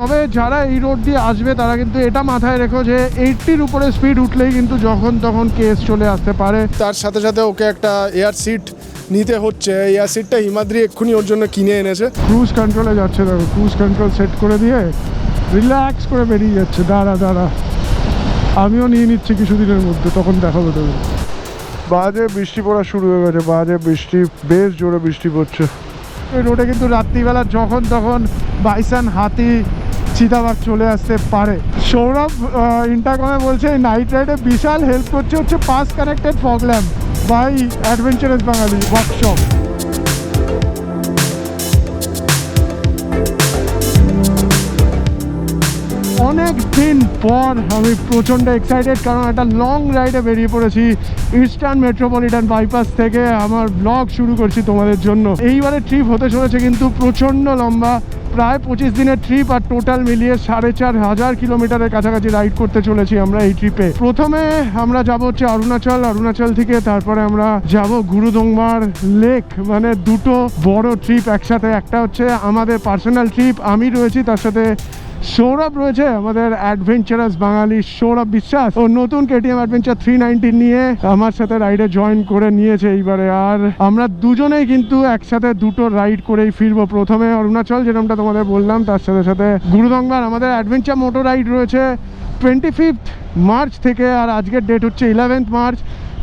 তবে যারা এই রোড দিয়ে আসবে তারা কিন্তু এটা মাথায় রেখো যে 80-র উপরে স্পিড উঠলেই কিন্তু যখন তখন কেস চলে আসতে পারে। তার সাথে সাথে ওকে একটা এয়ার সিট নিতে হচ্ছে। এয়ার সিটটা হিমাদ্রি এক্ষুনি ওর জন্য কিনে এনেছে। ক্রুজ কন্ট্রোলে যাচ্ছে, দেখো ক্রুজ কন্ট্রোল সেট করে দিয়ে রিল্যাক্স করে বেরিয়ে যাচ্ছে। দাঁড়া আমিও নিয়ে নিচ্ছি কিছুদিনের মধ্যে, তখন দেখাবো তোকে। বাজে বৃষ্টি পড়া শুরু হয়ে গেছে, বাজে বৃষ্টি, বেশ জোরে বৃষ্টি পড়ছে। এই রোডে কিন্তু রাত্রিবেলা যখন তখন বাইসান, হাতি, চিতাবাঘ চলে আসতে পারে। সৌরভ ইন্টারকমে বলছে এই নাইট রাইডে বিশাল হেল্প করছে হচ্ছে পাস connected fog lamp by adventurous Bangali workshop. অনেক দিন পর আমি প্রচণ্ড এক্সাইটেড, কারণ একটা লং রাইডে বেরিয়ে পড়েছি। ইস্টার্ন মেট্রোপলিটন বাইপাস থেকে আমার ব্লগ শুরু করছি তোমাদের জন্য। এইবারে ট্রিপ হতে চলেছে কিন্তু প্রচণ্ড লম্বা, প্রায় 25 দিনের ট্রিপ, আর টোটাল মিলিয়ে 4,500 কিলোমিটারের কাছাকাছি রাইড করতে চলেছি আমরা এই ট্রিপে। প্রথমে আমরা যাব হচ্ছে অরুণাচল থেকে তারপরে আমরা যাব গুরুদংমার লেক। মানে দুটো বড় ট্রিপ একসাথে। একটা হচ্ছে আমাদের পার্সোনাল ট্রিপ, আমি রয়েছি, তার সাথে সৌরভ রয়েছে, আমাদের অ্যাডভেঞ্চারাস বাঙালি সৌরভ বিশ্বাস। ও নতুন KTM অ্যাডভেঞ্চার 390 নিয়ে আমার সাথে রাইডে জয়েন করে নিয়েছে এইবারে। আর আমরা দুজনেই কিন্তু একসাথে দুটো রাইড করেই ফিরবো। প্রথমে অরুণাচল, যেরকমটা তোমাদের বললাম, তার সাথে সাথে গুরুদংমার আমাদের অ্যাডভেঞ্চার মোটো রাইড রয়েছে 25 মার্চ থেকে। আর আজকের ডেট হচ্ছে 11 মার্চ।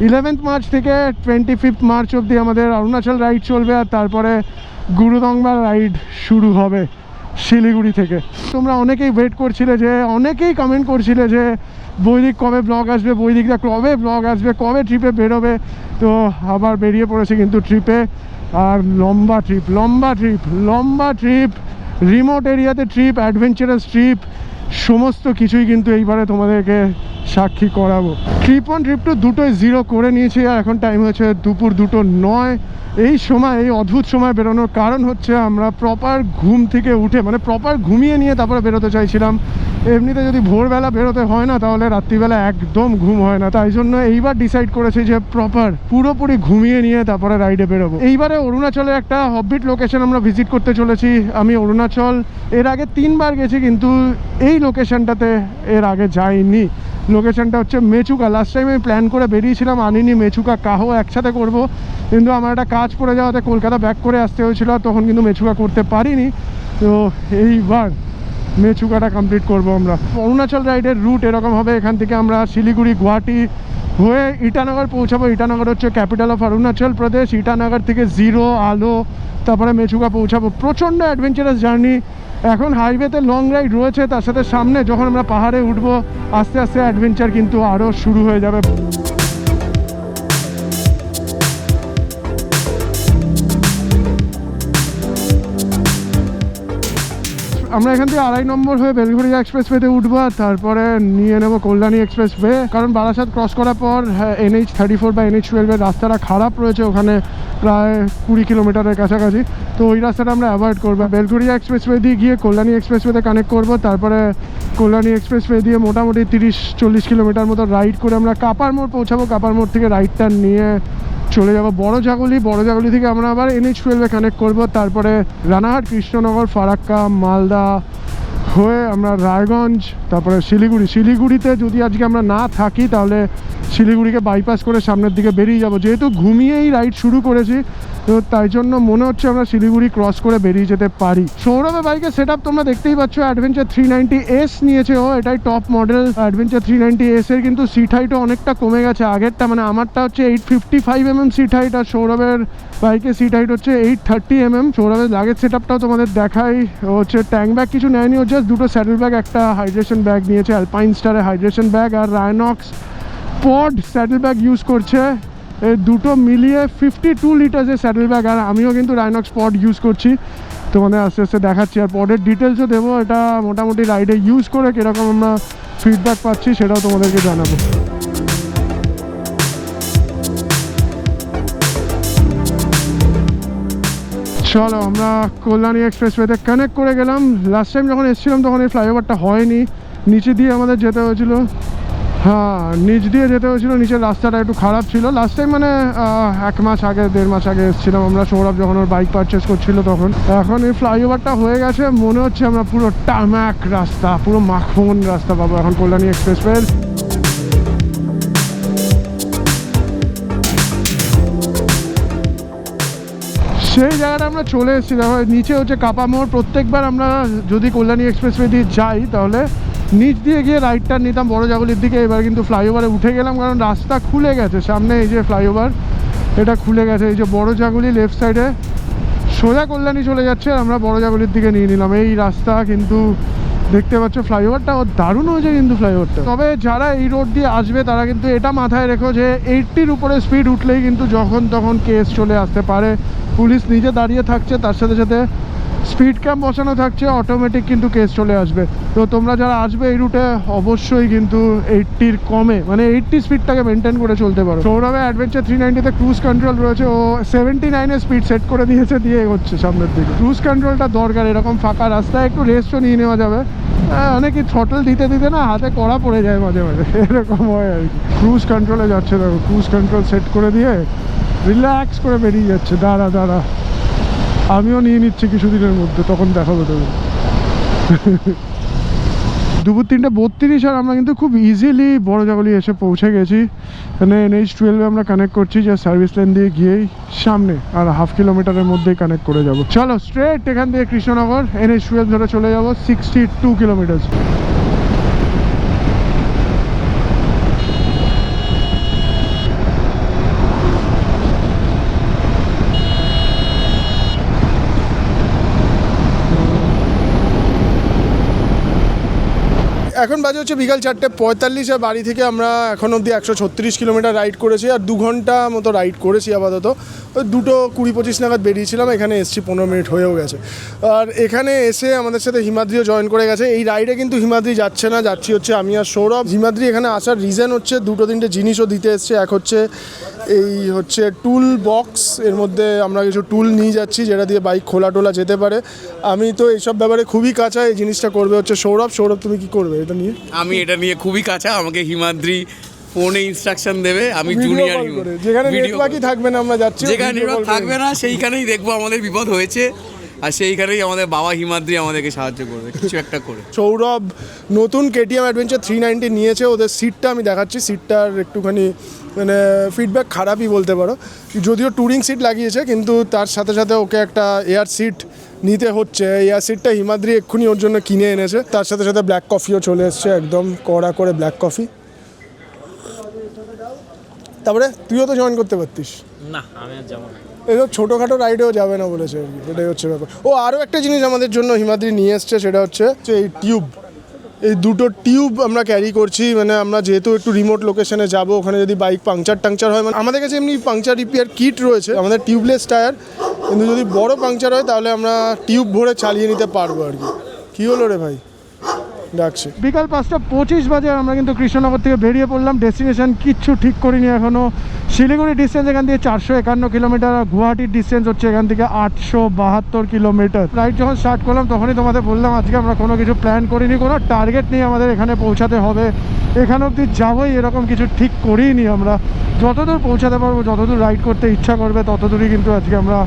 11 মার্চ থেকে 25 মার্চ অবধি আমাদের অরুণাচল রাইড চলবে, আর তারপরে গুরুদংমার রাইড শুরু হবে শিলিগুড়ি থেকে। তোমরা অনেকেই ওয়েট করছিলে, যে অনেকেই কমেন্ট করছিলে যে বৈদিক কবে ব্লগ আসবে, বৈদিকরা কবে ব্লগ আসবে, কবে ট্রিপে বেরোবে। তো আবার বেরিয়ে পড়েছে কিন্তু ট্রিপে। আর লম্বা ট্রিপ, রিমোট এরিয়াতে ট্রিপ, অ্যাডভেঞ্চারাস ট্রিপ, সমস্ত কিছুই কিন্তু এইবারে তোমাদেরকে সাক্ষী করাবো। ট্রিপ 1 ট্রিপ 2 দুটোই 0 করে নিয়েছি। আর এখন টাইম হচ্ছে দুপুর 2:09। এই সময়, এই অদ্ভুত সময় বেরোনোর কারণ হচ্ছে আমরা প্রপার ঘুম থেকে উঠে, মানে প্রপার ঘুমিয়ে নিয়ে তারপরে বেরোতে চাইছিলাম। এমনিতে যদি ভোরবেলা বেরোতে হয় না, তাহলে রাত্রিবেলা একদম ঘুম হয় না। তাই জন্য এইবার ডিসাইড করেছি যে পুরোপুরি ঘুমিয়ে নিয়ে তারপরে রাইডে বেরোবো। এইবারে অরুণাচলে একটা হববিট লোকেশন আমরা ভিজিট করতে চলেছি। আমি অরুণাচল এর আগে 3 বার গেছি, কিন্তু এই লোকেশনটাতে এর আগে যাইনি। লোকেশনটা হচ্ছে মেচুকা। লাস্ট টাইম আমি প্ল্যান করে বেরিয়েছিলাম, আনিনি মেচুকা কাহো একসাথে করব, কিন্তু আমার একটা কাজ পড়ে যাওয়াতে কলকাতা ব্যাক করে আসতে হয়েছিল, তখন কিন্তু মেচুকা করতে পারিনি। তো এইবার মেচুকাটা কমপ্লিট করব আমরা। অরুণাচল রাইডের রুট এরকম হবে, এখান থেকে আমরা শিলিগুড়ি, গুয়াহাটি হয়ে ইটানগর পৌঁছাবো। ইটানগর হচ্ছে ক্যাপিটাল অফ অরুণাচল প্রদেশ। ইটানগর থেকে জিরো, আলো, তারপরে মেচুকা পৌঁছাবো। প্রচণ্ড অ্যাডভেঞ্চারাস জার্নি। এখন হাইওয়েতে লং রাইড রয়েছে, তার সাথে সামনে যখন আমরা পাহাড়ে উঠবো আস্তে আস্তে অ্যাডভেঞ্চার কিন্তু আরও শুরু হয়ে যাবে। আমরা এখান থেকে 2.5 নম্বর হয়ে বেলঘড়িয়া এক্সপ্রেসওয়েতে উঠবো, আর তারপরে নিয়ে নেবো কল্যাণী এক্সপ্রেসওয়ে। কারণ বারাসাত ক্রস করার পর NH34 বা NH12 এর রাস্তাটা খারাপ রয়েছে, ওখানে প্রায় 20 কিলোমিটারের কাছাকাছি। তো ওই রাস্তাটা আমরা অ্যাভয়েড করবো। বেলঘড়িয়া এক্সপ্রেসওয়ে দিয়ে গিয়ে কল্যাণী এক্সপ্রেসওয়েতে কানেক্ট করবো, তারপরে কল্যাণী এক্সপ্রেসওয়ে দিয়ে মোটামুটি 30-40 কিলোমিটার মতো রাইড করে আমরা কাপার মোড় পৌঁছাবো। কাপার মোড় থেকে রাইডটা নিয়ে চলে যাবো বড় জাগুলি থেকে আমরা আবার NH12 কানেক্ট করব। তারপরে রানাঘাট, কৃষ্ণনগর, ফারাক্কা, মালদা হয়ে আমরা রায়গঞ্জ, তারপরে শিলিগুড়িতে যদি আজকে আমরা না থাকি তাহলে শিলিগুড়িকে বাইপাস করে সামনের দিকে বেরিয়ে যাব। যেহেতু ঘুমিয়েই রাইড শুরু করেছি, তো তাই জন্য মনে হচ্ছে আমরা শিলিগুড়ি ক্রস করে বেরিয়ে যেতে পারি। সৌরভের বাইকের সেট আপ তোমরা দেখতেই পাচ্ছ, অ্যাডভেঞ্চার 390S নিয়েছে ও। এটাই টপ মডেল অ্যাডভেঞ্চার 390S এর, কিন্তু সিট হাইটও অনেকটা কমে গেছে আগেরটা। মানে আমারটা হচ্ছে 855 সিট হাইট, আর সৌরভের বাইকের সিট হাইট হচ্ছে 830 সৌরভের লাগেজ সেট আপটাও তোমাদের দেখাই। হচ্ছে ট্যাঙ্ক ব্যাগ কিছু নেয়নি, ও জাস্ট দুটো স্যাডেল ব্যাগ, একটা হাইড্রেশন ব্যাগ নিয়েছে, অ্যালপাইন স্টারের হাইড্রেশন ব্যাগ, আর রায়নক্স পড স্যাডেল ব্যাগ ইউজ করছে। এই দুটো মিলিয়ে 52 লিটার্সের স্যাডেল ব্যাগ। আর আমিও কিন্তু রাইনক্স পড ইউজ করছি, তোমাদের আস্তে আস্তে দেখাচ্ছি। আর পডের ডিটেলসও দেবো, এটা মোটামুটি রাইডে ইউজ করে কীরকম আমরা ফিডব্যাক পাচ্ছি সেটাও তোমাদেরকে জানাবো। চলো আমরা কল্যাণী এক্সপ্রেসওয়েতে কানেক্ট করে গেলাম। লাস্ট টাইম যখন এসেছিলাম তখন এই ফ্লাইওভারটা হয়নি, নিচে দিয়ে আমাদের যেতে হয়েছিল। হ্যাঁ, নিচ দিয়ে যেতে হয়েছিল, নিচের রাস্তাটা একটু খারাপ ছিল। লাস্ট টাইম মানে 1 মাস আগে 1.5 মাস আগে এসেছিলাম আমরা, সৌরভ যখন ওর বাইক পারচেস করছিল তখন। এখন এই ফ্লাইওভারটা হয়ে গেছে, মনে হচ্ছে আমরা পুরো টাম্যাক রাস্তা, পুরো মাখন রাস্তা পাবো এখন কল্যাণী এক্সপ্রেসওয়ে। সেই জায়গাটা আমরা চলে এসেছি। দেখো নিচে হচ্ছে কাপা মোড়। প্রত্যেকবার আমরা যদি কল্যাণী এক্সপ্রেসওয়ে দিয়ে যাই তাহলে নিচ দিয়ে গিয়ে রাইটটা নিতাম বড় জাগুলির দিকে। এবার কিন্তু ফ্লাইওভারে উঠে গেলাম, কারণ রাস্তা খুলে গেছে। সামনে এই যে ফ্লাইওভার, এটা খুলে গেছে। এই যে বড় জাগুলি লেফট সাইডে সোজা কল্যাণী চলে যাচ্ছে, আমরা বড় জাগুলির দিকে নিয়ে নিলাম এই রাস্তা। কিন্তু দেখতে পাচ্ছ ফ্লাইওভারটা দারুণ হয়েছে কিন্তু ফ্লাইওভারটা। তবে যারা এই রোড দিয়ে আসবে তারা কিন্তু এটা মাথায় রেখো যে 80-র উপরে স্পিড উঠলেই কিন্তু যখন তখন কেস চলে আসতে পারে। পুলিশ নিজে দাঁড়িয়ে থাকছে, তার সাথে সাথে স্পিড ক্যাম্প বসানো থাকছে, অটোমেটিক কিন্তু কেস চলে আসবে। তো তোমরা যারা আসবে এই রুটে অবশ্যই কিন্তু 80-র কমে, মানে 80 স্পিডটাকে মেনটেন করে চলতে পারো। সৌরভে অ্যাডভেঞ্চার 390-তে ক্রুজ কন্ট্রোল রয়েছে, ও 79-এ স্পিড সেট করে দিয়েছে, দিয়ে এগোচ্ছে সামনের দিকে। ক্রুজ কন্ট্রোলটা দরকার, এরকম ফাঁকা রাস্তায় একটু রেস্টও নিয়ে নেওয়া যাবে। অনেকে থ্রটল দিতে দিতে না হাতে কড়া পড়ে যায় মাঝে মাঝে, এরকম হয় আর কি। ক্রুজ কন্ট্রোলে যাচ্ছে, দেখো ক্রুজ কন্ট্রোল সেট করে দিয়ে রিল্যাক্স করে বেরিয়ে যাচ্ছে। দাঁড়া দাঁড়া, আমিও নিয়ে নিচ্ছি কিছুদিনের মধ্যে, তখন দেখাবো তোকে। 2:32 আর আমরা কিন্তু খুব ইজিলি বড় জাগুলি এসে পৌঁছে গেছি। মানে NH12 আমরা কানেক্ট করছি, যে সার্ভিস লেন দিয়ে গিয়েই সামনে, আর 1/2 কিলোমিটারের মধ্যেই কানেক্ট করে যাব। চলো স্ট্রেট এখান থেকে কৃষ্ণনগর NH12 ধরে চলে যাব 62 কিলোমিটার। এখন বাজে হচ্ছে বিকাল 4:45, আর বাড়ি থেকে আমরা এখন অবধি 136 কিলোমিটার রাইড করেছি, আর 2 ঘন্টা মতো রাইড করেছি আপাতত। ওই 2:20-25 নাগাদ বেরিয়েছিলাম, এখানে এসছি 15 মিনিট হয়েও গেছে। আর এখানে এসে আমাদের সাথে হিমাদ্রিও জয়েন করে গেছে। এই রাইডে কিন্তু হিমাদ্রি যাচ্ছে না, যাচ্ছি হচ্ছে আমি আর সৌরভ। হিমাদ্রি এখানে আসার রিজন হচ্ছে 2-3টে জিনিসও দিতে এসছে। এক হচ্ছে এই হচ্ছে টুল বক্স, এর মধ্যে আমরা কিছু টুল নিয়ে যাচ্ছি যেটা দিয়ে বাইক খোলা টোলা যেতে পারে। আমি তো এইসব ব্যাপারে খুবই কাঁচা, এই জিনিসটা করবে হচ্ছে সৌরভ। সৌরভ তুমি কি করবে এটা নিয়ে? আমি এটা নিয়ে খুবই কাঁচা, আমাকে হিমাদ্রি ফোনে ইনস্ট্রাকশন দেবে, আমি জুনিয়র। যেখানে নেটওয়ার্কই থাকবে না আমরা যাচ্ছি, যেখানে নেটওয়ার্ক থাকবে না সেইখানেই দেখবো আমাদের বিপদ হয়েছে, আর সেইখানেই আমাদের বাবা হিমাদ্রি আমাদেরকে সাহায্য করবে কিছু একটা করে। সৌরভ নতুন KTM অ্যাডভেঞ্চার 390 নিয়েছে, ওদের সিটটা আমি দেখাচ্ছি। সিটটার একটুখানি মানে ফিডব্যাক খারাপই বলতে পারো, যদিও ট্যুরিং সিট লাগিয়েছে, কিন্তু তার সাথে সাথে ওকে একটা এয়ার সিট নিতে হচ্ছে। এয়ার সিটটা হিমাদ্রি এক্ষুনি ওর জন্য কিনে এনেছে। তার সাথে সাথে ব্ল্যাক কফিও চলে এসছে, একদম কড়া করে ব্ল্যাক কফি। তারপরে তুইও তো জয়েন করতে পারতিস। না, আমি আর যাবো না। এসব ছোটোখাটো রাইডেও যাবে না বলেছে আর কি, এটাই হচ্ছে ব্যাপার। ও আরও একটা জিনিস আমাদের জন্য হিমাদ্রি নিয়ে এসছে, সেটা হচ্ছে এই টিউব। এই 2টো টিউব আমরা ক্যারি করছি, মানে আমরা যেহেতু একটু রিমোট লোকেশনে যাব, ওখানে যদি বাইক পাংচার হয়, মানে আমাদের কাছে এমনি পাংচার রিপেয়ার কিট রয়েছে, আমাদের টিউবলেস টায়ার, কিন্তু যদি বড় পাংচার হয় তাহলে আমরা টিউব ভরে চালিয়ে নিতে পারবো আর কি। কী হলো রে ভাই? ডাকছে। বিকাল 5:25 বাজে আমরা কিন্তু কৃষ্ণনগর থেকে বেরিয়ে পড়লাম। ডেস্টিনেশন কিচ্ছু ঠিক করিনি এখনও। শিলিগুড়ি ডিস্টেন্স এখান থেকে 451 কিলোমিটার, আর গুয়াহাটির ডিস্টেন্স হচ্ছে এখান থেকে 872 কিলোমিটার। রাইড যখন স্টার্ট করলাম তখনই তোমাদের বললাম আজকে আমরা কোনো কিছু প্ল্যান করিনি, কোনো টার্গেট নেই আমাদের এখানে পৌঁছাতে হবে, এখানে অবধি যাবোই, এরকম কিছু ঠিক করিনি আমরা। যতদূর পৌঁছাতে পারবো, যতদূর রাইড করতে ইচ্ছা করবে ততদূরই কিন্তু আজকে আমরা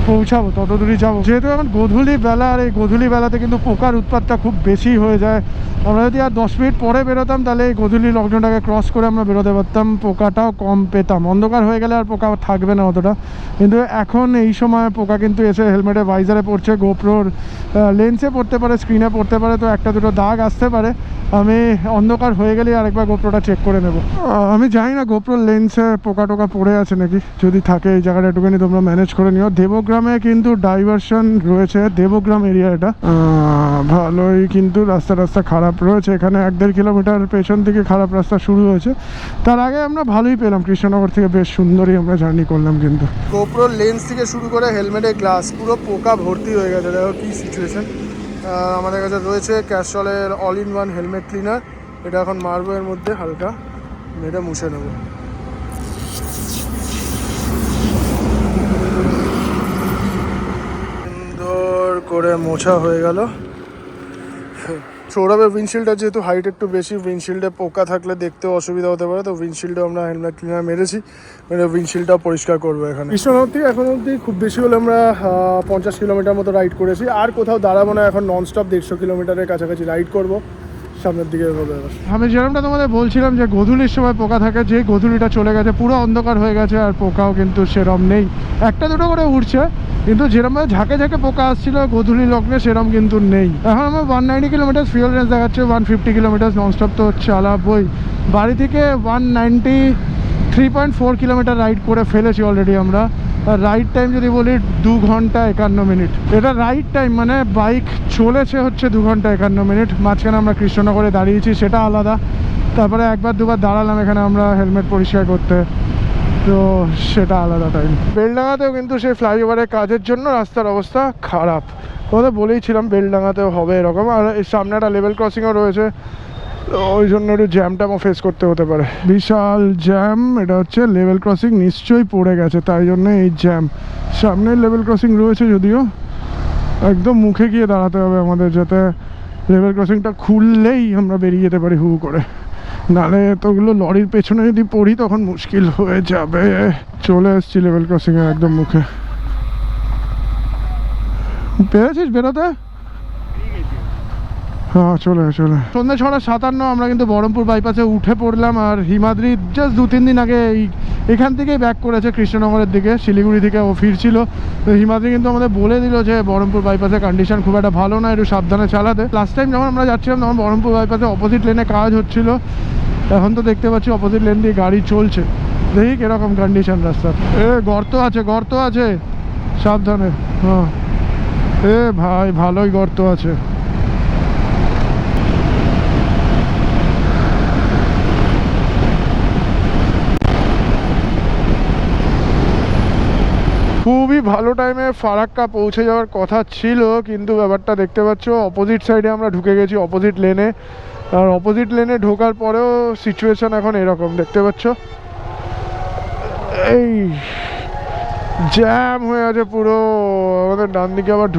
পৌঁছাবো, ততদূরই যাবো। যেহেতু এখন গধূলি বেলা, আর এই গধূলি বেলাতে কিন্তু পোকার উৎপাতটা খুব বেশি হয়ে যায়। আমরা যদি আর 10 মিনিট পরে বেরোতাম তাহলে এই গধূলি লকডাউনটাকে ক্রস করে আমরা বেরোতে পারতাম, পোকাটাও কম পেতাম। অন্ধকার হয়ে গেলে আর পোকা থাকবে না অতটা, কিন্তু এখন এই সময় পোকা কিন্তু এসে হেলমেটে ভাইজারে পড়ছে, গোপ্রোর লেন্সে পড়তে পারে, স্ক্রিনে পড়তে পারে, তো 1-2টো দাগ আসতে পারে। আমি অন্ধকার হয়ে গেলে আরেকবার গোপ্রোটা চেক করে নেব। আমি জানি না গোপ্রোর লেন্সে পোকা টোকা পড়ে আছে নাকি, যদি থাকে এই জায়গাটা একটুখানি তোমরা ম্যানেজ করে নিও। দেবগ্রামে কিন্তু ডাইভারশন রয়েছে, দেবগ্রাম এরিয়া এটা ভালোই, কিন্তু রাস্তা খারাপ রয়েছে এখানে। 1-1.5 কিলোমিটার পেছন থেকে খারাপ রাস্তা শুরু হয়েছে। তার আগে আমরা ভালোই পেলাম, কৃষ্ণনগর থেকে বেশ সুন্দরই আমরা জার্নি করলাম। কিন্তু গোপ্রোর লেন্স থেকে শুরু করে হেলমেটের গ্লাস পুরো পোকা ভর্তি হয়ে গেছে। দেখো কী সিচুয়েশন। আমাদের কাছে রয়েছে ক্যাস্ট্রলের all in one helmet cleaner, এটা এখন মারবো, এর মধ্যে হালকা মেরে মুছে নেবো। সুন্দর করে মোছা হয়ে গেল। সৌরভের উইন্ডশিল্ডটা যেহেতু হাইট একটু বেশি, উইন্ডশিল্ডে পোকা থাকলে দেখতেও অসুবিধা হতে পারে, তো উইন্ডশিল্ডে আমরা হেলমেট ক্লিনার মেরেছি, মানে উইন্ডশিল্ডটাও পরিষ্কার করবো এখানে। কৃষ্ণনগর থেকে এখন অবধি খুব বেশি হলে আমরা 50 কিলোমিটার মতো রাইড করেছি, আর কোথাও দাঁড়াবো না, এখন ননস্টপ 150 কিলোমিটারের কাছাকাছি রাইড করবো, সামনের দিকে এগোবো এবার। আমি যেরকমটা তোমাদের বলছিলাম যে গোধূলির সময় পোকা থাকে, যে গোধূলিটা চলে গেছে পুরো অন্ধকার হয়ে গেছে, আর পোকাও কিন্তু সেরম নেই, একটা দুটো করে উঠছে, কিন্তু যেরকম ঝাঁকে ঝাঁকে পোকা আসছিল গোধূলি লগ্নে সেরম কিন্তু নেই। এখন আমার 190 কিলোমিটার ফিউল রেঞ্জ দেখাচ্ছে, 150 কিলোমিটার ননস্টপ তো চালাবই। বাড়ি থেকে 193.4 কিলোমিটার রাইড করে ফেলেছি অলরেডি আমরা। আর রাইড টাইম যদি বলি 2 ঘন্টা 51 মিনিট, এটা রাইড টাইম, মানে বাইক চলেছে হচ্ছে 2 ঘন্টা 51 মিনিট। মাঝখানে আমরা কৃষ্ণনগরে দাঁড়িয়েছি, সেটা আলাদা, তারপরে একবার দুবার দাঁড়ালাম এখানে আমরা হেলমেট পরিষ্কার করতে, তো সেটা আলাদা টাইম। বেলডাঙাতেও কিন্তু সেই ফ্লাইওভারের কাজের জন্য রাস্তার অবস্থা খারাপ, তোমাদের বলেইছিলাম বেলডাঙাতেও হবে এরকম, আর এই সামনে একটা লেভেল ক্রসিংও রয়েছে, তো ওই জন্য একটু জ্যামটাও ফেস করতে হতে পারে। বিশাল জ্যাম, এটা হচ্ছে লেভেল ক্রসিং, নিশ্চয়ই পড়ে গেছে তাই জন্য এই জ্যাম। সামনে লেভেল ক্রসিং রয়েছে যদিও, একদম মুখে গিয়ে দাঁড়াতে হবে আমাদের, যাতে লেভেল ক্রসিংটা খুললেই আমরা বেরিয়ে যেতে পারি হু করে, নাহলে তোগুলো লরির পেছনে যদি পড়ি তখন মুশকিল হয়ে যাবে। চলে এসছি লেভেল ক্রসিংয়ের একদম মুখে। পেরেছিস বেরোতে? হ্যাঁ চলে সন্ধ্যে 6:57 আমরা কিন্তু বহরমপুর বাইপাসে উঠে পড়লাম, আর হিমাদ্রি জাস্ট 2-3 দিন আগে এখান থেকেই ব্যাক করেছে কৃষ্ণনগরের দিকে, শিলিগুড়ি থেকে ও ফিরছিল। তো হিমাদ্রি কিন্তু আমাদের বলে দিল যে বহরমপুর বাইপাসের কন্ডিশন খুব একটা ভালো না, একটু সাবধানে চালাতে। লাস্ট টাইম যখন আমরা যাচ্ছিলাম তখন বহরমপুর বাইপাসে অপোজিট লেনে কাজ হচ্ছিল, এখন তো দেখতে পাচ্ছি অপোজিট লেন দিয়ে গাড়ি চলছে, দেখি কিরকম কন্ডিশন রাস্তার। গর্ত আছে, সাবধানে। হ্যাঁ ভাই ভালোই গর্ত আছে। খুবই ভালো টাইমে ফারাক্কা পৌঁছে যাওয়ার কথা ছিল, কিন্তু ব্যাপারটা দেখতে পাচ্ছ অপোজিট সাইডে আমরা ঢুকে গেছি, অপোজিট লেনে। আর অপোজিট লেনে ঢোকার পরেও সিচুয়েশন এখন এরকম দেখতে পাচ্ছ, এই জ্যাম হয়ে আছে পুরো। আমাদের ডান দিকে আবার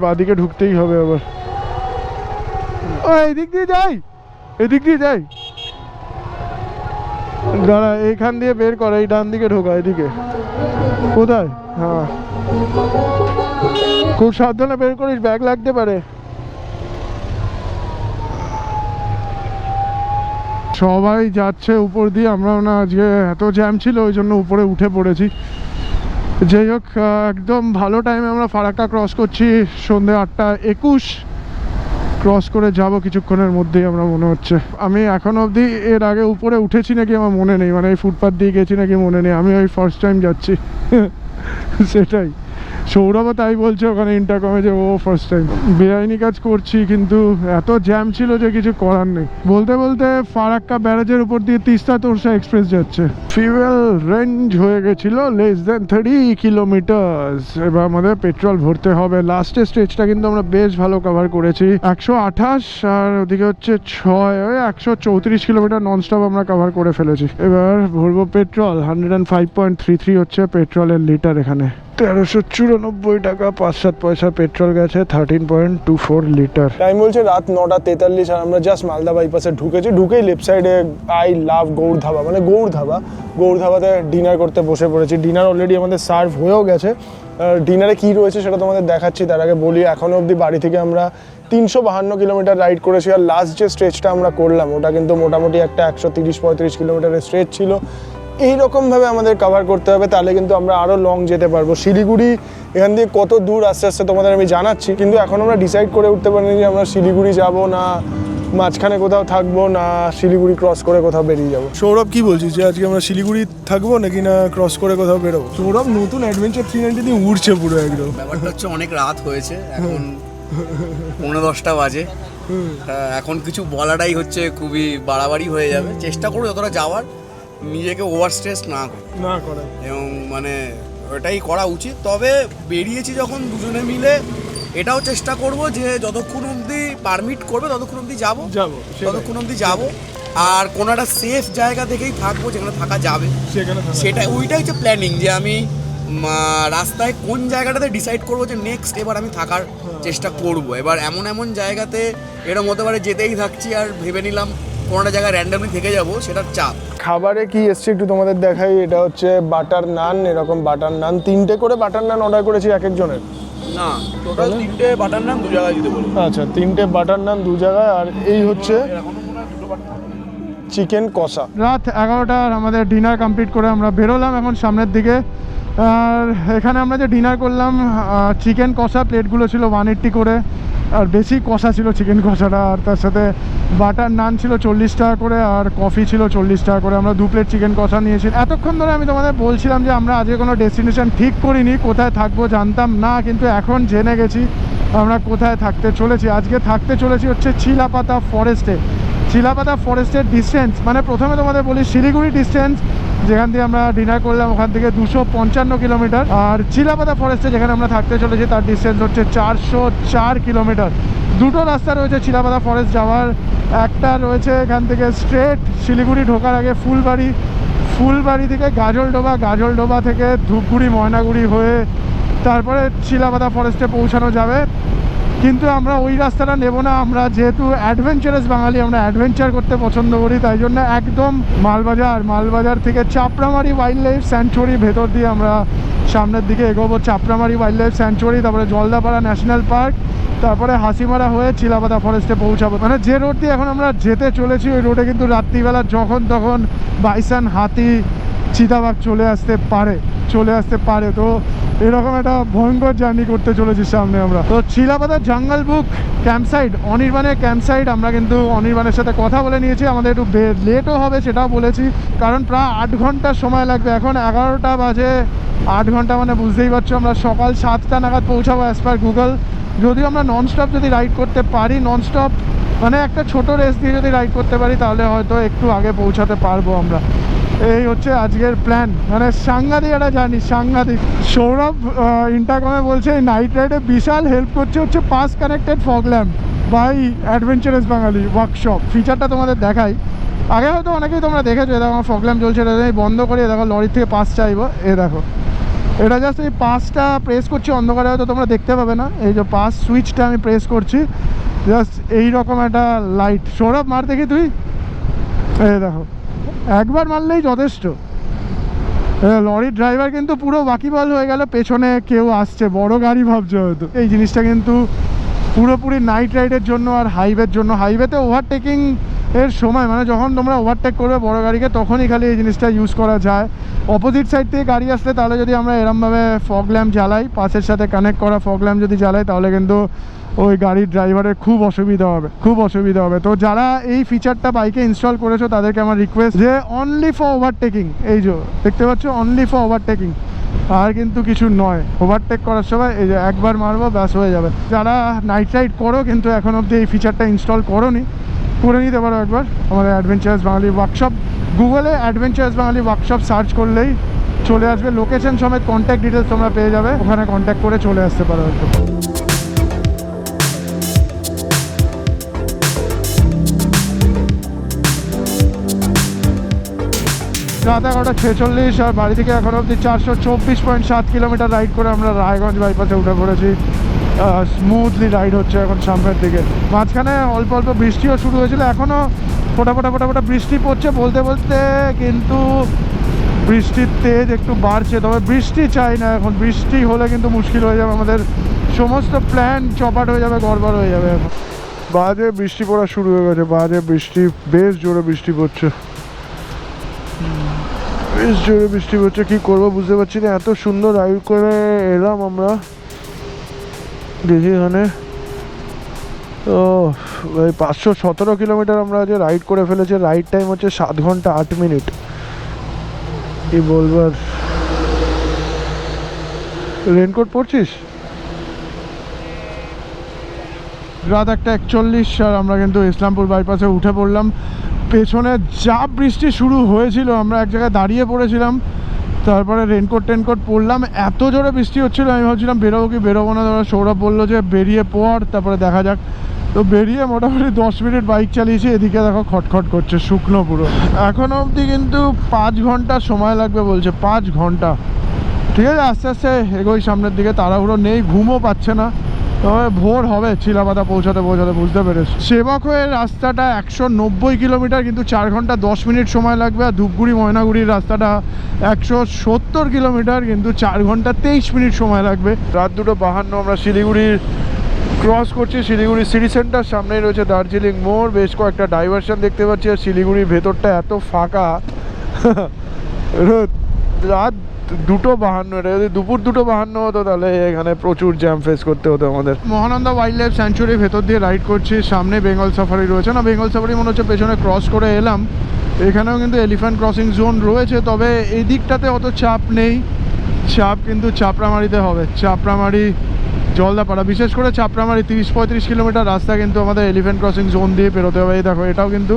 বাদিকে ঢুকতেই হবে আবার। এদিক দিয়ে যাই, দাঁড়া এইখান দিয়ে বের করা, এই ডান দিকে ঢোকা, এদিকে কোথায়? হ্যাঁ খুব সাবধানে বের করিস, ব্যাগ লাগতে পারে। সবাই যাচ্ছে উপর দিয়ে, আমরাও না, আজকে এত জ্যাম ছিল ওই জন্য উপরে উঠে পড়েছি। যাই হোক, একদম ভালো টাইমে আমরা ফারাক্কা ক্রস করছি, সন্ধ্যে 8:21 ক্রস করে যাব কিছুক্ষণের মধ্যেই আমরা মনে হচ্ছে। আমি এখন অবধি এর আগে উপরে উঠেছি নাকি আমার মনে নেই, মানে এই ফুটপাথ দিয়ে গেছি নাকি মনে নেই, আমি ওই ফার্স্ট টাইম যাচ্ছি। সেটাই সৌরভও তাই বলছে ওখানে ইন্টারকমে যে ও ফার্স্ট টাইম। বেআইনি কাজ করছি, কিন্তু এত জ্যাম ছিল যে কিছু করার নেই। বলতে বলতে ফারাক্কা ব্যারাজের উপর দিয়ে তিস্তা তোরসা এক্সপ্রেস যাচ্ছে। ফিউয়েল রেঞ্জ হয়ে গেছিল <30 কিলোমিটার। এবার আমাদের পেট্রোল ভরতে হবে। লাস্টের স্টেজটা কিন্তু আমরা বেশ ভালো কভার করেছি, 128, আর ওদিকে হচ্ছে 6, 134 কিলোমিটার ননস্টপ আমরা কভার করে ফেলেছি। এবার ভরবো পেট্রোল, 105.33 হচ্ছে পেট্রোলের লিটার এখানে। 1394 টাকা 5-7 পয়সা পেট্রোল গেছে, 13.24 লিটার। টাইম বলছে রাত 9:43, আর আমরা জাস্ট মালদা বাইপাসে ঢুকেই লেফট সাইডে আই লাভ গৌড় ধাবা, মানে গৌড় ধাবাতে ডিনার করতে বসে পড়েছি। ডিনার অলরেডি আমাদের সার্ভ হয়েও গেছে। ডিনারে কি রয়েছে সেটা তোমাদের দেখাচ্ছি, তার আগে বলি এখনো অবধি বাড়ি থেকে আমরা 352 কিলোমিটার রাইড করেছি, আর লাস্ট যে স্ট্রেচটা আমরা করলাম ওটা কিন্তু মোটামুটি একটা 130-35 কিলোমিটারের স্ট্রেচ ছিল। এইরকমভাবে আমাদের কভার করতে হবে, তাহলে কিন্তু আমরা আরও লং যেতে পারবো। শিলিগুড়ি এখান দিয়ে কত দূর আস্তে আস্তে তোমাদের আমি জানাচ্ছি, কিন্তু এখন আমরা ডিসাইড করে উঠতে পারিনি যে আমরা শিলিগুড়ি যাব না মাঝখানে কোথাও থাকবো, না শিলিগুড়ি ক্রস করে কোথাও বেরিয়ে যাবো। সৌরভ কি বলছিস যে আজকে আমরা শিলিগুড়ি থাকবো নাকি না ক্রস করে কোথাও বেরোবো? সৌরভ নতুন অ্যাডভেঞ্চার 390 দিয়ে উঠছে পুরো একদম। ব্যাপারটা হচ্ছে অনেক রাত হয়েছে, এখন 9:10 বাজে। এখন কিছু বলাটাই হচ্ছে খুবই বাড়াবাড়ি হয়ে যাবে। চেষ্টা করবো যতটা যাওয়ার নিজেকে ওভার স্ট্রেস না করা, এবং মানে ওটাই করা উচিত। তবে বেরিয়েছি যখন দুজনে মিলে, এটাও চেষ্টা করব যে যতক্ষণ অবধি পারমিট করবে ততক্ষণ অবধি যাবো, আর কোনো একটা সেফ জায়গা থেকেই থাকবো যেখানে থাকা যাবে সেটা, ওইটাই হচ্ছে প্ল্যানিং, যে আমি রাস্তায় কোন জায়গাটাতে ডিসাইড করবো যে নেক্সট এবার আমি থাকার চেষ্টা করব। এবার এমন জায়গাতে এরকম হতে পারে যেতেই থাকছি আর ভেবে নিলাম কোনোটা জায়গায় র্যান্ডামলি থেকে যাব, সেটার চাপ। খাবারে কি এসছে একটু তোমাদের দেখাই। এটা হচ্ছে বাটার নান, এরকম বাটার নান 3টে করে বাটার নান অর্ডার করেছি এক একজনের। না, টোটাল 3টে বাটার নান 2 জায়গায় দিতে বলবো। আচ্ছা, 3টে বাটার নান 2 জায়গায়। আর এই হচ্ছে চিকেন কষা। রাত 11টার আমাদের ডিনার কমপ্লিট করে আমরা বেরোলাম এখন সামনের দিকে। আর এখানে আমরা যে ডিনার করলাম, চিকেন কষা প্লেটগুলো ছিল 180 করে, আর বেশি কষা ছিল চিকেন কষাটা। আর তার সাথে বাটার নান ছিল 40 টাকা করে, আর কফি ছিল 40 টাকা করে। আমরা 2 প্লেট চিকেন কষা নিয়েছি। এতক্ষণ ধরে আমি তোমাদের বলছিলাম যে আমরা আজকে কোনো ডেস্টিনেশন ঠিক করিনি, কোথায় থাকবো জানতাম না, কিন্তু এখন জেনে গেছি আমরা কোথায় থাকতে চলেছি। আজকে থাকতে চলেছি হচ্ছে চিলাপাতা ফরেস্টে। চিলাপাতা ফরেস্টের ডিস্টেন্স, মানে প্রথমে তোমাদের বলি শিলিগুড়ি ডিস্টেন্স যেখান থেকে আমরা ডিনার করলাম ওখান থেকে 255 কিলোমিটার। আর চিলাপাতা ফরেস্টে যেখানে আমরা থাকতে চলেছি তার ডিস্টেন্স হচ্ছে 404 কিলোমিটার। দুটো রাস্তা রয়েছে চিলাপাতা ফরেস্ট যাওয়ার। একটা রয়েছে এখান থেকে স্ট্রেট শিলিগুড়ি ঢোকার আগে ফুলবাড়ি, ফুলবাড়ি থেকে গাজলডোবা, গাজলডোবা থেকে ধূপগুড়ি ময়নাগুড়ি হয়ে তারপরে চিলাপাতা ফরেস্টে পৌঁছানো যাবে। কিন্তু আমরা ওই রাস্তাটা নেব না, আমরা যেহেতু অ্যাডভেঞ্চারাস বাঙালি, আমরা অ্যাডভেঞ্চার করতে পছন্দ করি, তাই জন্য একদম মালবাজার থেকে চাপড়ামারি ওয়াইল্ড লাইফ স্যাংচুয়ারি ভেতর দিয়ে আমরা সামনের দিকে এগোবো। চাপড়ামারি ওয়াইল্ড লাইফ স্যাংচুয়ারি, তারপরে জলদাপাড়া ন্যাশনাল পার্ক, তারপরে হাসিমারা হয়ে চিলাপাতা ফরেস্টে পৌঁছাবো। মানে যে রোড দিয়ে এখন আমরা যেতে চলেছি ওই রোডে কিন্তু রাত্রিবেলা যখন তখন বাইসান, হাতি, চিতাবাঘ চলে আসতে পারে। তো এরকম একটা ভয়ঙ্কর জার্নি করতে চলেছি সামনে আমরা। তো চিলাপাতা জঙ্গল বুক ক্যাম্পসাইট, অনির্বাণের ক্যাম্পসাইট, আমরা কিন্তু অনির্বাণের সাথে কথা বলে নিয়েছি। আমাদের একটু লেটও হবে সেটাও বলেছি, কারণ প্রায় 8 ঘন্টার সময় লাগবে। এখন 11টা বাজে, 8 ঘন্টা মানে বুঝতেই পারছো আমরা সকাল 7টা নাগাদ পৌঁছাবো অ্যাজ পার গুগল। যদিও আমরা ননস্টপ যদি রাইড করতে পারি, ননস্টপ মানে একটা ছোট রেস দিয়ে যদি রাইড করতে পারি তাহলে হয়তো একটু আগে পৌঁছাতে পারবো আমরা। এই হচ্ছে আজকের প্ল্যান, মানে সাংঘাতিক একটা জার্নি, সাংঘাতিক। সৌরভ ইন্টারকমে বলছে এই নাইট রাইডে বিশাল হেল্প করছে হচ্ছে পাস connected fog lamp by adventurous Bangali workshop. ফিচারটা তোমাদের দেখাই, আগে হয়তো অনেকেই তোমরা দেখেছো। দেখো আমার ফগ ল্যাম্প জ্বলছে, এটা বন্ধ করে দেখো লরির থেকে পাস চাইবো। দেখো এটা জাস্ট এই পাসটা প্রেস করছি, অন্ধকারে হয়তো তোমরা দেখতে পাবে না। এই যে পাস সুইচটা আমি প্রেস করছি, জাস্ট এইরকম একটা লাইট। সৌরভ মার দেখি তুই, দেখো একবার মারলেই যথেষ্ট। লরির ড্রাইভার কিন্তু পুরো ওয়াকিবল হয়ে গেল, পেছনে কেউ আসছে, বড় গাড়ি ভাবছে হয়তো। এই জিনিসটা কিন্তু পুরোপুরি নাইট রাইডের জন্য আর হাইওয়ের জন্য। হাইওয়েতে ওভারটেকিং এর সময়, মানে যখন তোমরা ওভারটেক করবে বড় গাড়িকে, তখনই খালি এই জিনিসটা ইউজ করা যায়। অপোজিট সাইড থেকে গাড়ি আসলে তাহলে যদি আমরা এরমভাবে ফগ ল্যাম্প জ্বালাই, পাসের সাথে কানেক্ট করা ফগ ল্যাম্প যদি জ্বালাই, তাহলে কিন্তু ওই গাড়ির ড্রাইভারের খুব অসুবিধা হবে। তো যারা এই ফিচারটা বাইকে ইনস্টল করেছো তাদেরকে আমার রিকোয়েস্ট যে অনলি ফর ওভারটেকিং, এই যে দেখতে পাচ্ছ অনলি ফর ওভারটেকিং, আর কিন্তু কিছু নয়। ওভারটেক করার সময় এই যে একবার মারবো ব্যাস হয়ে যাবে। যারা নাইট রাইড করো কিন্তু এখন অবধি এই ফিচারটা ইনস্টল করোনি, করে নিতে পারো একবার। আমাদের অ্যাডভেঞ্চারাস বাঙালি ওয়ার্কশপ, গুগলে অ্যাডভেঞ্চারাস বাঙালি ওয়ার্কশপ সার্চ করলেই চলে আসবে, লোকেশন সমেত কন্ট্যাক্ট ডিটেলস তোমরা পেয়ে যাবে, ওখানে কন্ট্যাক্ট করে চলে আসতে পারো একদম। রাত 11:46 আর বাড়ি থেকে এখন অবধি 424.7 কিলোমিটার রাইড করে আমরা রায়গঞ্জ বাইপাসে উঠে পড়েছি। স্মুথলি রাইড হচ্ছে এখন সামনের দিকে। মাঝখানে অল্প অল্প বৃষ্টিও শুরু হয়েছিল, এখনও ফোটা বৃষ্টি পড়ছে বলতে, কিন্তু বৃষ্টির তেজ একটু বাড়ছে। তবে বৃষ্টি চাই না এখন, বৃষ্টি হলে কিন্তু মুশকিল হয়ে যাবে, আমাদের সমস্ত প্ল্যান চপাট হয়ে যাবে, গড়বড় হয়ে যাবে। এখন বাজে বৃষ্টি পড়া শুরু হয়ে গেছে, বেশ জোরে বৃষ্টি পড়ছে, কি করবো বুঝতে পারছি না। এত সুন্দর রাইড করে এলাম আমরা, দেখি এখানে তো 517 কিলোমিটার আমরা আজ রাইড করে ফেলেছি। রাইড টাইম হচ্ছে 7 ঘন্টা 8 মিনিট। কি বলবার, রেনকোট পরছিস? রাত 1:41 আর আমরা কিন্তু ইসলামপুর বাইপাসে উঠে পড়লাম। পেছনে যা বৃষ্টি শুরু হয়েছিল, আমরা এক জায়গায় দাঁড়িয়ে পড়েছিলাম, তারপরে রেনকোট পরলাম। এত জোরে বৃষ্টি হচ্ছিলো আমি ভাবছিলাম বেরোবো কি বেরোবো না। তারপরে সৌরভ বললো যে বেরিয়ে পড়, তারপরে দেখা যাক। তো বেরিয়ে মোটামুটি 10 মিনিট বাইক চালিয়েছি। এদিকে দেখো খটখট করছে, শুকনো পুরো। এখনও অবধি কিন্তু 5 ঘন্টা সময় লাগবে বলছে, 5 ঘন্টা। ঠিক আছে, আস্তে আস্তে এগোই সামনের দিকে, তাড়াহুড়ো নেই, ঘুমও পাচ্ছে না। তবে ভোর হবে চিলাপাতা পৌঁছাতে বুঝতে পেরেছি। সেবক হয়ে রাস্তাটা 190 কিলোমিটার, কিন্তু 4 ঘন্টা 10 মিনিট সময় লাগবে। আর ধূপগুড়ি ময়নাগুড়ির রাস্তাটা 170 কিলোমিটার, কিন্তু 4 ঘন্টা 23 মিনিট সময় লাগবে। রাত 2:52 আমরা শিলিগুড়ির ক্রস করছি। শিলিগুড়ি সিটি সেন্টার, সামনেই রয়েছে দার্জিলিং মোড়, বেশ কয়েকটা ডাইভারশন দেখতে পাচ্ছি। আর শিলিগুড়ির ভেতরটা এত ফাঁকা, রাত 2:52, এটা যদি দুপুর 2:52 হতো তাহলে এখানে প্রচুর জ্যাম ফেস করতে হতো আমাদের। মহানন্দা ওয়াইল্ড লাইফ স্যাংচুয়ারির ভেতর দিয়ে রাইড করছি। সামনে বেঙ্গল সাফারি রয়েছে, না বেঙ্গল সাফারি মনে হচ্ছে পেছনে ক্রস করে এলাম। এখানেও কিন্তু এলিফ্যান্ট ক্রসিং জোন রয়েছে, তবে এই দিকটাতে অত চাপ নেই। চাপ কিন্তু চাপড়ামারিতে হবে। চাপড়ামারি জলদাপাড়া, বিশেষ করে চাপড়ামারি 30-35 কিলোমিটার রাস্তা কিন্তু আমাদের এলিফ্যান্ট ক্রসিং জোন দিয়ে পেরোতে হবে। এই দেখো, এটাও কিন্তু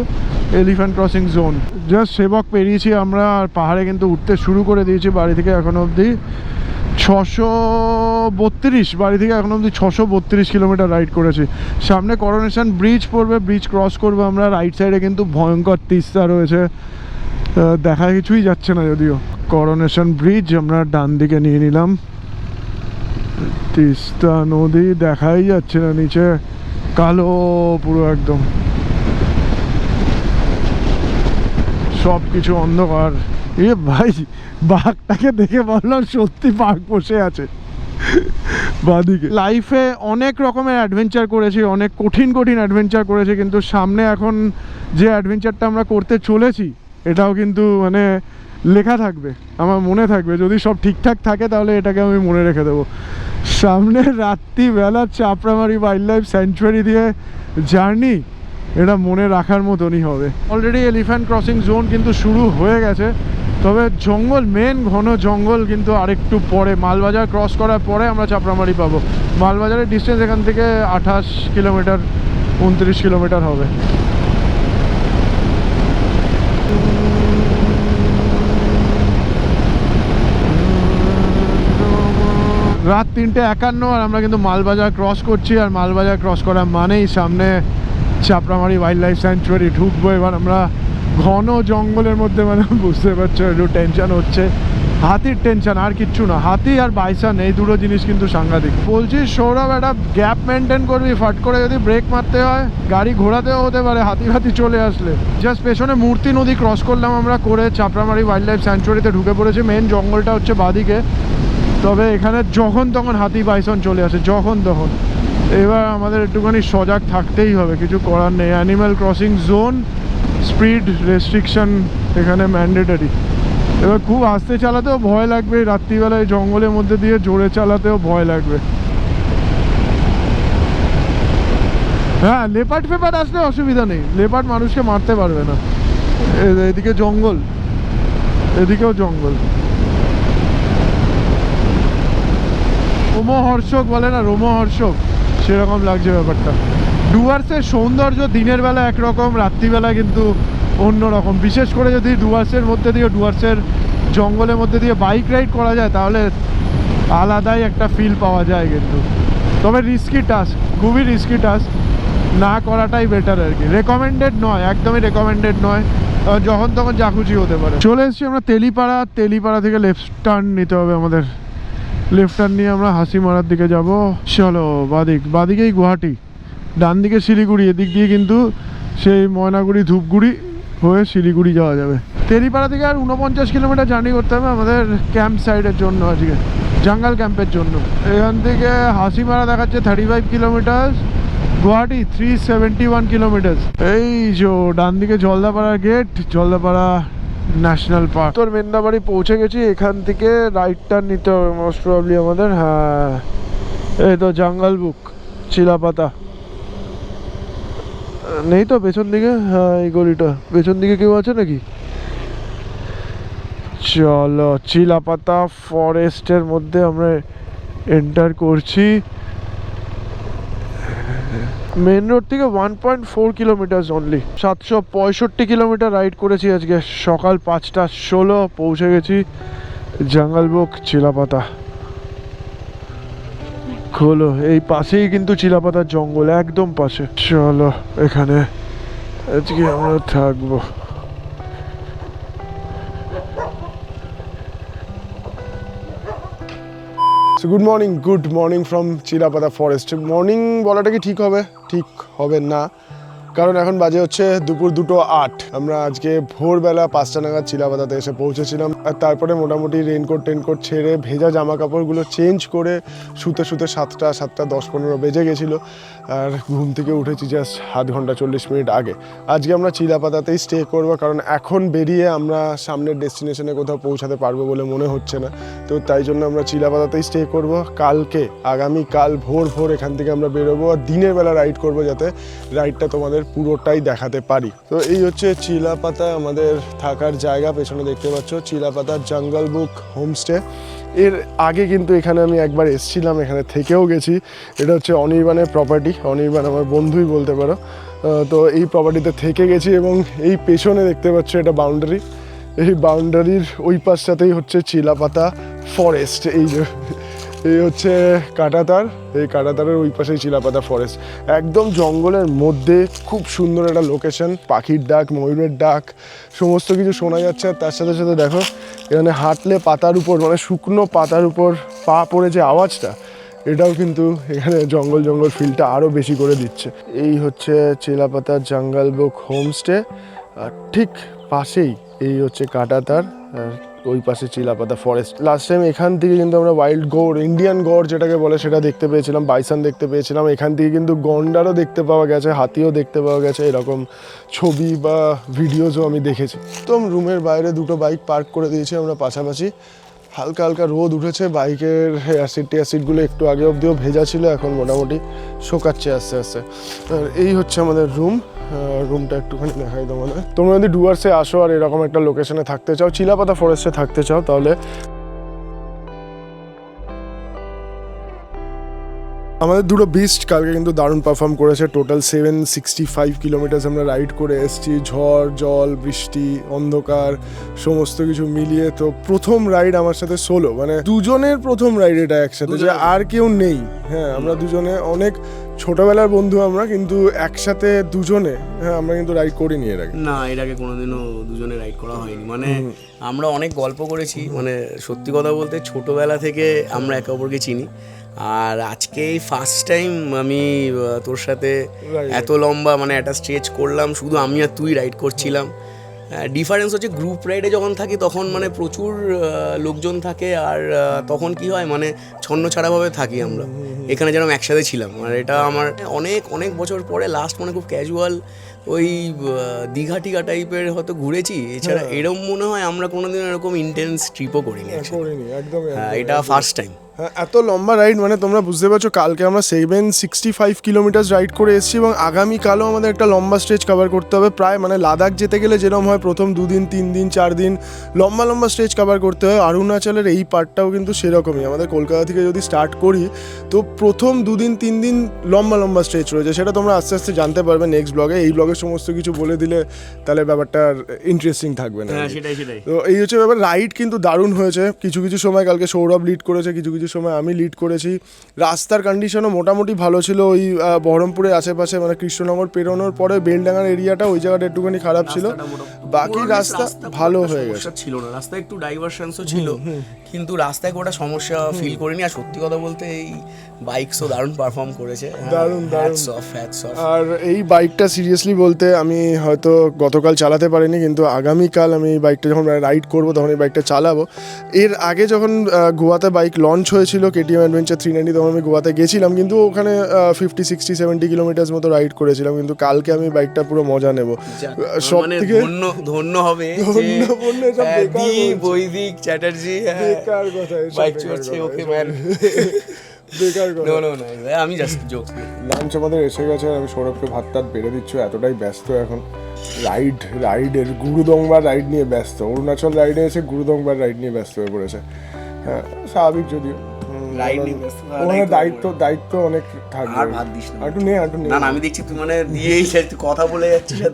এলিফ্যান্ট ক্রসিং জোন। জাস্ট সেবক পেরিয়েছি আমরা, আর পাহাড়ে কিন্তু উঠতে শুরু করে দিয়েছি। বাড়ি থেকে এখন অবধি 632, বাড়ি থেকে এখন অবধি 632 কিলোমিটার রাইড করেছি। সামনে করোনেশন ব্রিজ পড়বে, ব্রিজ ক্রস করবো আমরা। রাইট সাইডে কিন্তু ভয়ঙ্কর তিস্তা রয়েছে, দেখা কিছুই যাচ্ছে না যদিও। করোনেশন ব্রিজ আমরা ডান দিকে নিয়ে নিলাম। তিস্তা নদী দেখাই যাচ্ছে না, নিচে কালো পুরো একদম, সব কিছু অন্ধকার। এ ভাই, বাঘটাকে দেখে বললাম সত্যি বাঘ বসে আছে বাদিকে। লাইফে অনেক রকমের অ্যাডভেঞ্চার করেছি, অনেক কঠিন অ্যাডভেঞ্চার করেছি, কিন্তু সামনে এখন যে অ্যাডভেঞ্চারটা আমরা করতে চলেছি এটাও কিন্তু মানে লেখা থাকবে, আমার মনে থাকবে। যদি সব ঠিকঠাক থাকে তাহলে এটাকে আমি মনে রেখে দেবো। সামনে রাত্রিবেলা চাপড়ামারি ওয়াইল্ড লাইফ স্যাংচুয়ারি দিয়ে জার্নি, এটা মনে রাখার মতনই হবে। অলরেডি এলিফ্যান্ট ক্রসিং জোন কিন্তু শুরু হয়ে গেছে, তবে জঙ্গল, মেন ঘন জঙ্গল কিন্তু আরেকটু পরে, মালবাজার ক্রস করার পরে আমরা চাপড়ামারি পাবো। মালবাজারের ডিস্টেন্স এখান থেকে 28 কিলোমিটার 29 কিলোমিটার হবে। রাত 3:51 আর আমরা কিন্তু মালবাজার ক্রস করছি। আর মালবাজার ক্রস করা মানেই সামনে চাপড়ামারি ওয়াইল্ড লাইফ স্যাংচুয়ারি ঢুকবো। এবার আমরা ঘন জঙ্গলের মধ্যে, মানে বুঝতে পারছো একটু টেনশন হচ্ছে। হাতির টেনশন, আর কিচ্ছু না। হাতি আর বাইসন, এই দুটো জিনিস কিন্তু সাংঘাতিক। বলছি সৌরভ, একটা গ্যাপ মেনটেন করবি, ফাট করে যদি ব্রেক মারতে হয়, গাড়ি ঘোরাতেও হতে পারে হাতি চলে আসলে। জাস্ট পেছনে মূর্তি নদী ক্রস করলাম আমরা, করে চাপড়ামারি ওয়াইল্ড লাইফ স্যাংচুয়ারিতে ঢুকে পড়েছি। মেন জঙ্গলটা হচ্ছে বাদিকে, তবে এখানে যখন তখন হাতি বাইসন চলে আসে, যখন তখন। এবার আমাদের একটুখানি সজাগ থাকতেই হবে, কিছু করার নেই। Animal crossing zone, speed restriction এখানে ম্যান্ডেটারি। এবার খুব আস্তে চালাতেও ভয় লাগবে, রাত্রিবেলায় জঙ্গলের মধ্যে দিয়ে জোরে চালাতেও ভয় লাগবে। হ্যাঁ, লেপার্ড ফেপার্ড আসলে অসুবিধা নেই, লেপার্ড মানুষকে মারতে পারবে না। এদিকে জঙ্গল, এদিকেও জঙ্গল। রোমহর্ষক বলে না, রোমহর্ষক, সেরকম লাগছে ব্যাপারটা। ডুয়ার্সের সৌন্দর্য দিনের বেলা একরকম, রাত্রিবেলা কিন্তু অন্যরকম। বিশেষ করে যদি ডুয়ার্সের মধ্যে দিয়ে, ডুয়ার্সের জঙ্গলের মধ্যে দিয়ে বাইক রাইড করা যায় তাহলে আলাদাই একটা ফিল পাওয়া যায় কিন্তু। তবে রিস্কি টাস্ক, খুবই রিস্কি টাস্ক, না করাটাই বেটার আর কি। রেকমেন্ডেড নয়, একদমই রেকমেন্ডেড নয়, যখন তখন যা খুশি হতে পারে। চলে এসেছি আমরা তেলিপাড়া থেকে লেফট টার্ন নিতে হবে আমাদের। লেফট টার্ন নিয়ে আমরা হাসিমারার দিকে যাব। চলো, বাদিকেই গুয়াহাটি, ডান দিকে শিলিগুড়ি। এদিক দিয়ে কিন্তু সেই ময়নাগুড়ি ধূপগুড়ি হয়ে শিলিগুড়ি যাওয়া যাবে। তেলিপাড়া থেকে আর 49 কিলোমিটার জার্নি করতে হবে আমাদের ক্যাম্প সাইডের জন্য, আজকে জঙ্গল ক্যাম্পের জন্য। এখান থেকে হাসিমারা দেখাচ্ছে 35 কিলোমিটার, গুয়াহাটি 371 কিলোমিটার। এই যে ডান দিকে জলদাপাড়ার গেট, জলদাপাড়া ন্যাশনাল পার্ক। উত্তর মেন্দাবাড়ি পৌঁছে গেছি, এখান থেকে রাইট টার্ন নিতে হবে মোস্ট প্রবাবলি আমাদের। হ্যাঁ, এই তো জঙ্গল বুক, চিলাপাতা নেই তো পেছন দিকে। হ্যাঁ, এই গলিটা পেছন দিকে কেউ আছে নাকি? চলো, চিলাপাতা ফরেস্টের মধ্যে আমরা এন্টার করছি। মেন রোড থেকে 1.4 কিলোমিটার অনলি। 765 কিলোমিটার রাইড করেছি আজকে। সকাল 5:16 পৌঁছে গেছি জঙ্গল বুক চিলাপাতা। খোলো, এই পাশেই কিন্তু চিলাপাতার জঙ্গল, একদম পাশে। চলো, এখানে আজকে আমরা থাকবো। So good morning from Chilapata forest. Morning বলাটা কি ঠিক হবে না, কারণ এখন বাজে হচ্ছে দুপুর 2:08। আমরা আজকে ভোরবেলা 5টা নাগাদ চিলাপাতাতে এসে পৌঁছেছিলাম, আর তারপরে মোটামুটি রেনকোট ছেড়ে ভেজা জামা কাপড়গুলো চেঞ্জ করে শুতে 7টা 10-15 বেজে গেছিলো। আর ঘুম থেকে উঠেছি জাস্ট আধ ঘন্টা 40 মিনিট আগে। আজকে আমরা চিলাপাতাতেই স্টে করবো, কারণ এখন বেরিয়ে আমরা সামনের ডেস্টিনেশনে কোথাও পৌঁছাতে পারবো বলে মনে হচ্ছে না। তো তাই জন্য আমরা চিলাপাতাতেই স্টে করবো। আগামীকাল ভোর এখান থেকে আমরা বেরোবো, আর দিনের বেলা রাইড করবো, যাতে রাইডটা তোমাদের পুরোটাই দেখাতে পারি। তো এই হচ্ছে চিলাপাতা আমাদের থাকার জায়গা। পেছনে দেখতে পাচ্ছ চিলাপাতার জঙ্গল বুক হোমস্টে। এর আগে কিন্তু এখানে আমি একবার এসেছিলাম, এখানে থেকেও গেছি। এটা হচ্ছে অনির্বাণের প্রপার্টি, অনির্বাণ আমার বন্ধুই বলতে পারো। তো এই প্রপার্টিতে থেকে গেছি, এবং এই পেছনে দেখতে পাচ্ছ এটা বাউন্ডারি। এই বাউন্ডারির ওই পাশটাতেই হচ্ছে চিলাপাতা ফরেস্ট। এই হচ্ছে কাঁটাতার, এই কাঁটাতারের ওই পাশেই চিলাপাতা ফরেস্ট। একদম জঙ্গলের মধ্যে খুব সুন্দর একটা লোকেশন। পাখির ডাক, ময়ূরের ডাক সমস্ত কিছু শোনা যাচ্ছে। আর তার সাথে সাথে দেখো এখানে হাঁটলে পাতার উপর, মানে শুকনো পাতার উপর পা পড়ে যে আওয়াজটা, এটাও কিন্তু এখানে জঙ্গল ফিলটা আরও বেশি করে দিচ্ছে। এই হচ্ছে চিলাপাতার জঙ্গল বুক হোমস্টে, আর ঠিক পাশেই এই হচ্ছে কাঁটাতার, আর ওই পাশে চিলাপাতা ফরেস্ট। লাস্ট টাইম এখান থেকে কিন্তু আমরা ওয়াইল্ড গৌড়, ইন্ডিয়ান গৌড় যেটাকে বলে, সেটা দেখতে পেয়েছিলাম, বাইসন দেখতে পেয়েছিলাম। এখান থেকে কিন্তু গন্ডারও দেখতে পাওয়া গেছে, হাতিও দেখতে পাওয়া গেছে, এরকম ছবি বা ভিডিওসও আমি দেখেছি। তো রুমের বাইরে দুটো বাইক পার্ক করে দিয়েছি আমরা পাশাপাশি। হালকা রোদ উঠেছে, বাইকের অ্যাসিডগুলো একটু আগে অবধিও ভেজা ছিল, এখন মোটামুটি শোকাচ্ছে আস্তে আস্তে। আর এই হচ্ছে আমাদের রুমটা একটুখানি দেখাই তোমাদের। তোমরা যদি ডুয়ার্সে আসো আর এরকম একটা লোকেশনে থাকতে চাও, চিলাপাতা ফরেস্টে থাকতে চাও, তাহলে আমাদের দুটো বিস্ট কালকে কিন্তু দারুণ পারফর্ম করেছে। টোটাল 765 কিলোমিটার আমরা রাইড করে এসেছি, ঝড় জল বৃষ্টি অন্ধকার সমস্ত কিছু মিলিয়ে। তো প্রথম রাইড আমার সাথে সোলো, মানে দুজনের প্রথম রাইড এটা একসাথে, যে আর কেউ নেই। হ্যাঁ, আমরা দুজনে অনেক ছোটবেলার বন্ধু আমরা, কিন্তু একসাথে দুজনে আমরা কিন্তু রাইড করিনি এর আগে। না, এর আগে কোনোদিনও দুজনে রাইড করা হয়নি। মানে আমরা অনেক গল্প করেছি, মানে সত্যি কথা বলতে ছোটবেলা থেকে আমরা একে অপরকে চিনি। আর আজকে এই ফার্স্ট টাইম আমি তোর সাথে এত লম্বা মানে একটা স্ট্রেচ করলাম, শুধু আমি আর তুই রাইড করছিলাম। ডিফারেন্স হচ্ছে গ্রুপ রাইডে যখন থাকি তখন মানে প্রচুর লোকজন থাকে, আর তখন কি হয় মানে ছন্নছাড়াভাবে থাকি আমরা। এখানে যেরকম একসাথে ছিলাম, আর এটা আমার অনেক বছর পরে লাস্ট মানে খুব ক্যাজুয়াল ওই দীঘা টিঘা টাইপের হয়তো ঘুরেছি। এছাড়া এরকম মনে হয় আমরা কোনোদিন এরকম ইন্টেন্স ট্রিপও করিনি। এটা ফার্স্ট টাইম। হ্যাঁ, এত লম্বা রাইড মানে তোমরা বুঝতে পারছো। কালকে আমরা 765 কিলোমিটার রাইড করে এসেছি, এবং আগামীকালও আমাদের একটা লম্বা স্ট্রেচ কভার করতে হবে। প্রায় মানে লাদাখ যেতে গেলে যেরকম হয় প্রথম 2 দিন 3 দিন 4 দিন লম্বা স্ট্রেচ কভার করতে হয়, অরুণাচলের এই পার্টটাও কিন্তু সেরকমই। আমাদের কলকাতা থেকে যদি স্টার্ট করি, তো প্রথম 2 দিন 3 দিন লম্বা স্ট্রেচ রয়েছে। সেটা তোমরা আস্তে আস্তে জানতে পারবে নেক্সট ব্লগে। এই ব্লগে সমস্ত কিছু বলে দিলে তাহলে ব্যাপারটা ইন্টারেস্টিং থাকবে না। সেটাই। তো এই হচ্ছে ব্যাপার। রাইড কিন্তু দারুণ হয়েছে। কিছু কিছু সময় কালকে সৌরভ লিড করেছে, কিছু সময় আমি লিড করেছি। রাস্তার কন্ডিশনও মোটামুটি ভালো ছিল। ওই বহরমপুরের আশেপাশে মানে কৃষ্ণনগর পেরোনোর পরে বেলডাঙ্গার এরিয়াটা, ওই জায়গাটা একটুখানি খারাপ ছিল, বাকি রাস্তা ভালো হয়ে গেছে। ছিল না, রাস্তায় একটু ডাইভারশনসও ছিল, কিন্তু রাস্তায় কোনো সমস্যা ফিল করিনি। আর সত্যি কথা বলতে এই বাইকসও দারুণ পারফর্ম করেছে, দারুণ। আর এই বাইকটা সিরিয়াসলি বলতে আমি হয়তো গতকাল চালাতে পারিনি, কিন্তু আগামীকাল আমি এই বাইকটা যখন রাইড করবো তখন এই বাইকটা চালাবো। এর আগে যখন গোয়াতে বাইক লঞ্চ হয়েছিল KTM অ্যাডভেঞ্চার 390, তখন আমি গোয়াতে গেছিলাম, কিন্তু ওখানে 50, 60, 70 কিলোমিটার মতো রাইড করেছিলাম। কিন্তু কালকে আমি বাইকটা পুরো মজা নেব। সব থেকে ধন্য হবে বৈদিক চ্যাটার্জি বেকার কথা, বাইক চড়ছে, ওকে ম্যান বেকার কথা। আমি জাস্ট জোক। লাঞ্চ আমাদের এসে গেছে, আমি সৌরভকে ভাত টাত বেড়ে দিচ্ছি, এতটাই ব্যস্ত এখন রাইডের গুরুদংবার রাইড নিয়ে ব্যস্ত। অরুণাচল রাইডে এসে গুরুদংবার রাইড নিয়ে ব্যস্ত হয়ে পড়েছে। হ্যাঁ, স্বাভাবিক, যদিও দায়িত্ব অনেক থাকবে। আমি দেখছি তুই মানে দিয়েই যাচ্ছিস, কথা বলে যাচ্ছিস আর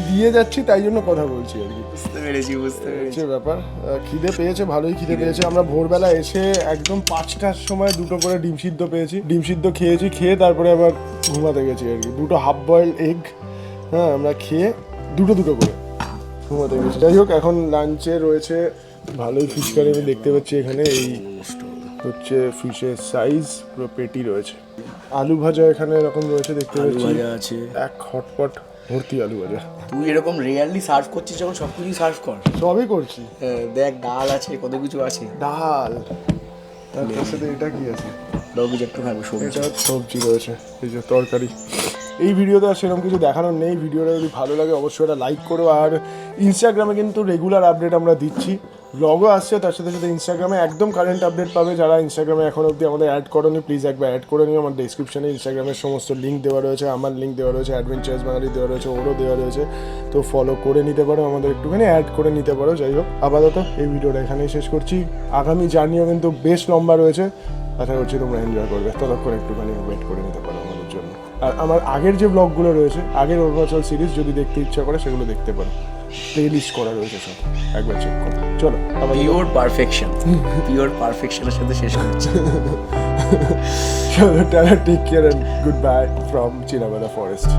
দিয়ে যাচ্ছি তাই জন্য কথা বলছি আর কি। বুঝতে পেরেছি ব্যাপার। খিদে পেয়েছে, ভালোই খিদে পেয়েছে। আমরা ভোরবেলা এসে একদম 5টার সময় 2টো করে ডিম সিদ্ধ পেয়েছি, ডিম সিদ্ধ খেয়েছি, খেয়ে তারপরে আবার ঘুমাতে গেছি আর কি। 2টো হাফ বয়েলড এগ, হ্যাঁ, আমরা খেয়ে 2টো করে ঘুমাতে গেছি। যাই হোক, এখন লাঞ্চে রয়েছে ভালোই ফিশ কারি আমি দেখতে পাচ্ছি এখানে। এই হচ্ছে ফিশের সাইজ, পুরো পেটি রয়েছে। আলু ভাজা এখানে এরকম রয়েছে দেখতে আলু পাচ্ছি, ভাজা আছে। এক হটপট ভর্তি আলু ভাজা। তুই এরকম রেয়ারলি সার্ভ করছিস যখন সব কিছুই সার্ভ কর। সবই করছি। দেখ ডাল আছে, কত কিছু আছে। ডাল, তার সাথে এটা কি আছে? দাও কিছু একটু খাবো, সবজি। এটা সবজি রয়েছে, এই যে তরকারি। এই ভিডিওতে আর সেরকম কিছু দেখানোর নেই। ভিডিওটা যদি ভালো লাগে অবশ্যই একটা লাইক করো। আর ইনস্টাগ্রামে কিন্তু রেগুলার আপডেট আমরা দিচ্ছি, ব্লগও আসছে, তার সাথে সাথে ইনস্টাগ্রামে একদম কারেন্ট আপডেট পাবে। যারা ইনস্টাগ্রামে এখন অবধি আমাদের অ্যাড করোনি, প্লিজ একবার অ্যাড করে নিও। আমার ডিসক্রিপশনে ইনস্টাগ্রামের সমস্ত লিঙ্ক দেওয়া রয়েছে, আমার লিঙ্ক দেওয়া রয়েছে, অ্যাডভেঞ্চার্স বাঙালি দেওয়া রয়েছে, ওরও দেওয়া রয়েছে। তো ফলো করে নিতে পারো, আমাদের একটুখানি অ্যাড করে নিতে পারো। যাই হোক, আপাতত এই ভিডিওটা এখানেই শেষ করছি। আগামী জার্নিও কিন্তু বেশ লম্বা রয়েছে, আশা করছি তোমরা এনজয় করবে। ততক্ষণ একটুখানি ওয়েট করে নিতে পারো আমাদের জন্য। আর আমার আগের যে ব্লগগুলো রয়েছে, আগের অরুণাচল সিরিজ যদি দেখতে ইচ্ছা করে সেগুলো দেখতে পারো, প্লে লিস্ট করা রয়েছে সব, একবার চেক করো। চলো, আবার পিওর পারফেকশন, পিওর পারফেকশনের সাথে শেষ করছি। চলো, টাটা, take care and good bye from Chinabala forest.